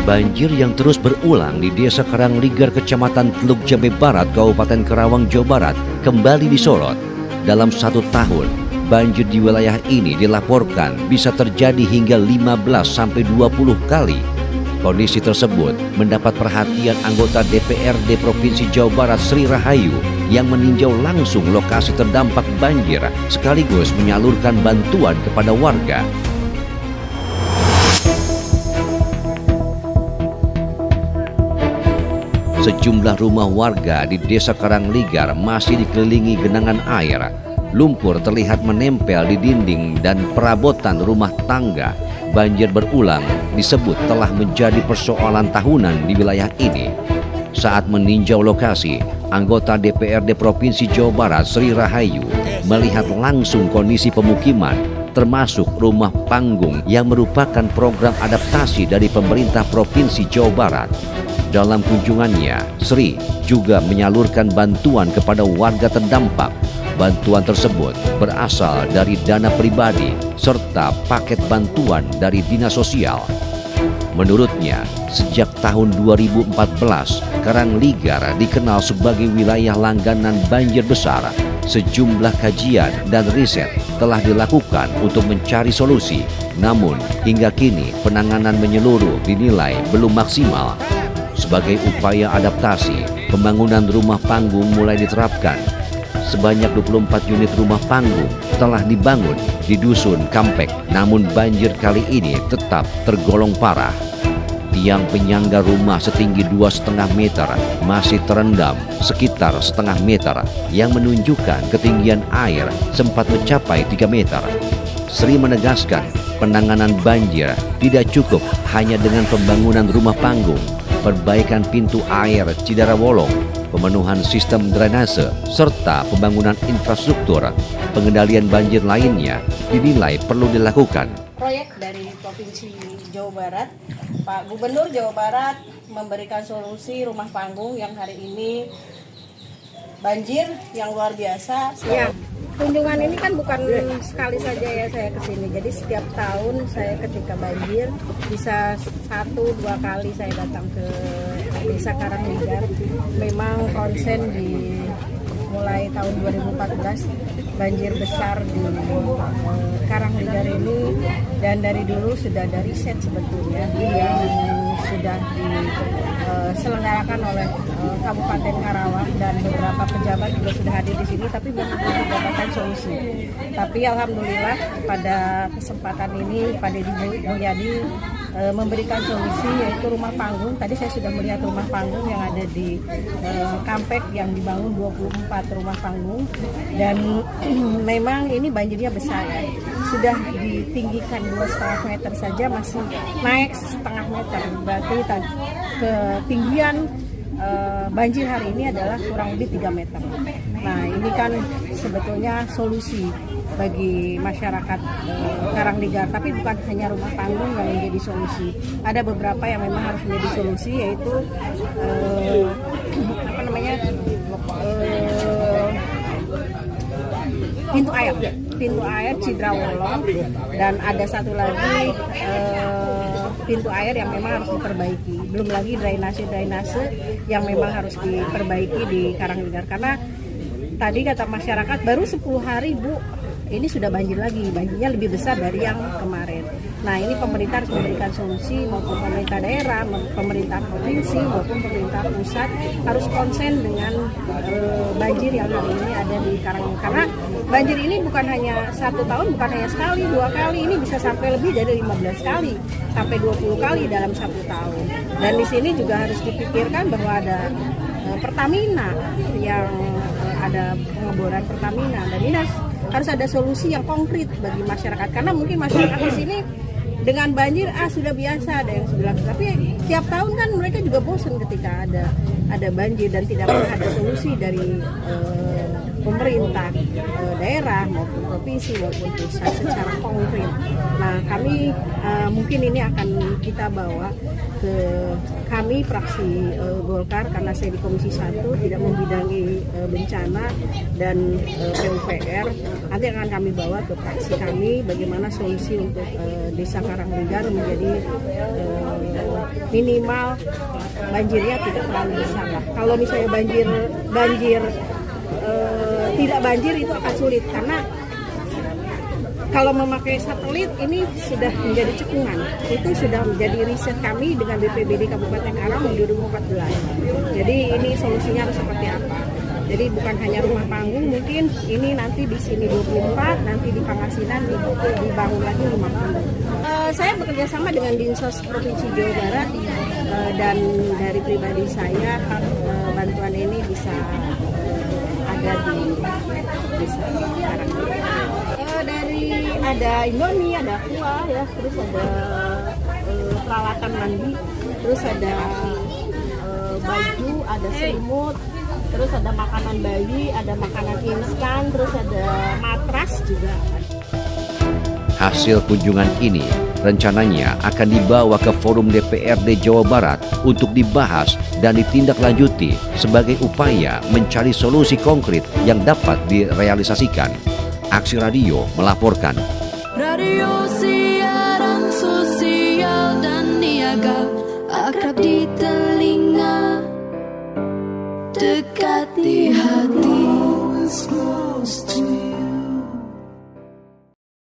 Banjir yang terus berulang di Desa Karangligar, Kecamatan Teluk Jambe Barat, Kabupaten Karawang, Jawa Barat, kembali disorot. Dalam 1 tahun, banjir di wilayah ini dilaporkan bisa terjadi hingga 15-20 kali. Kondisi tersebut mendapat perhatian anggota DPRD Provinsi Jawa Barat Sri Rahayu yang meninjau langsung lokasi terdampak banjir sekaligus menyalurkan bantuan kepada warga. Sejumlah rumah warga di Desa Karangligar masih dikelilingi genangan air. Lumpur terlihat menempel di dinding dan perabotan rumah tangga. Banjir berulang disebut telah menjadi persoalan tahunan di wilayah ini. Saat meninjau lokasi, anggota DPRD Provinsi Jawa Barat Sri Rahayu melihat langsung kondisi pemukiman, termasuk rumah panggung yang merupakan program adaptasi dari pemerintah Provinsi Jawa Barat. Dalam kunjungannya, Sri juga menyalurkan bantuan kepada warga terdampak. Bantuan tersebut berasal dari dana pribadi serta paket bantuan dari Dinas Sosial. Menurutnya, sejak tahun 2014, Karangligar dikenal sebagai wilayah langganan banjir besar. Sejumlah kajian dan riset telah dilakukan untuk mencari solusi. Namun, hingga kini penanganan menyeluruh dinilai belum maksimal. Sebagai upaya adaptasi, pembangunan rumah panggung mulai diterapkan. Sebanyak 24 unit rumah panggung telah dibangun di Dusun Kampek, namun banjir kali ini tetap tergolong parah. Tiang penyangga rumah setinggi 2,5 meter masih terendam sekitar setengah meter, yang menunjukkan ketinggian air sempat mencapai 3 meter. Sri menegaskan penanganan banjir tidak cukup hanya dengan pembangunan rumah panggung, perbaikan pintu air Cidarawolong, pemenuhan sistem drainase, serta pembangunan infrastruktur. Pengendalian banjir lainnya dinilai perlu dilakukan. Proyek dari Provinsi Jawa Barat, Pak Gubernur Jawa Barat memberikan solusi rumah panggung yang hari ini banjir yang luar biasa. Ya, kunjungan ini kan bukan sekali saja ya saya kesini. Jadi setiap tahun saya ketika banjir bisa 1-2 kali saya datang ke Desa Karangligar. Memang konsen di mulai tahun 2014 banjir besar di Karangligar ini, dan dari dulu sudah ada riset sebetulnya yang sudah diselenggarakan oleh Kabupaten Karawang, dan beberapa pejabat juga sudah hadir di sini, tapi belum mendapatkan solusi. Tapi alhamdulillah pada kesempatan ini Pak Deddy Mulyadi memberikan solusi, yaitu rumah panggung. Tadi saya sudah melihat rumah panggung yang ada di Kampek yang dibangun 24 rumah panggung, dan memang ini banjirnya besar ya. Sudah ditinggikan 2,5 meter saja masih naik setengah meter, berarti ketinggian banjir hari ini adalah kurang lebih 3 meter. Nah, ini kan sebetulnya solusi bagi masyarakat Karangligar, tapi bukan hanya rumah panggung yang menjadi solusi. Ada beberapa yang memang harus menjadi solusi, yaitu pintu air Cidarawolong, dan ada satu lagi pintu air yang memang harus diperbaiki. Belum lagi drainase yang memang harus diperbaiki di Karangligar, karena tadi kata masyarakat baru 10 hari Bu, ini sudah banjir lagi, banjirnya lebih besar dari yang kemarin. Nah, ini pemerintah harus memberikan solusi, maupun pemerintah daerah, pemerintah provinsi maupun pemerintah pusat harus konsen dengan banjir yang hari ini ada di Karangligar. Karena banjir ini bukan hanya 1 tahun, bukan hanya sekali, 2 kali, ini bisa sampai lebih dari 15 kali, sampai 20 kali dalam 1 tahun. Dan di sini juga harus dipikirkan bahwa ada Pertamina yang ada pengeboran Pertamina, dan ini harus ada solusi yang konkret bagi masyarakat, karena mungkin masyarakat di sini dengan banjir sudah biasa, ada yang bilang, tapi tiap tahun kan mereka juga bosan ketika ada banjir dan tidak pernah ada solusi dari pemerintah daerah maupun provinsi maupun pusat secara konkret. Nah, kami mungkin ini akan kita bawa ke kami fraksi Golkar, karena saya di Komisi 1 tidak membidangi bencana dan PUPR. Nanti akan kami bawa ke fraksi kami bagaimana solusi untuk Desa Karangligar menjadi minimal banjirnya tidak terlalu besar lah. Kalau misalnya banjir tidak banjir itu akan sulit karena kalau memakai satelit ini sudah menjadi cekungan. Itu sudah menjadi riset kami dengan BPBD Kabupaten Karawang 2014. Jadi ini solusinya harus seperti apa? Jadi bukan hanya rumah panggung, mungkin ini nanti di sini 24, nanti di Pangasinan dibangun lagi rumah panggung. Saya bekerja sama dengan Dinsos Provinsi Jawa Barat dan dari pribadi saya bantuan ini bisa ada di desa Karanglegar. Dari ada Indomie, ada kuah ya, terus ada peralatan mandi, terus ada baju, ada selimut, terus ada makanan bayi, ada makanan instan, terus ada matras juga. Hasil kunjungan ini rencananya akan dibawa ke Forum DPRD Jawa Barat untuk dibahas dan ditindaklanjuti sebagai upaya mencari solusi konkret yang dapat direalisasikan. Aksi Radio melaporkan. Radio siaran sosial dan niaga, akrab di telinga, dekat di hati.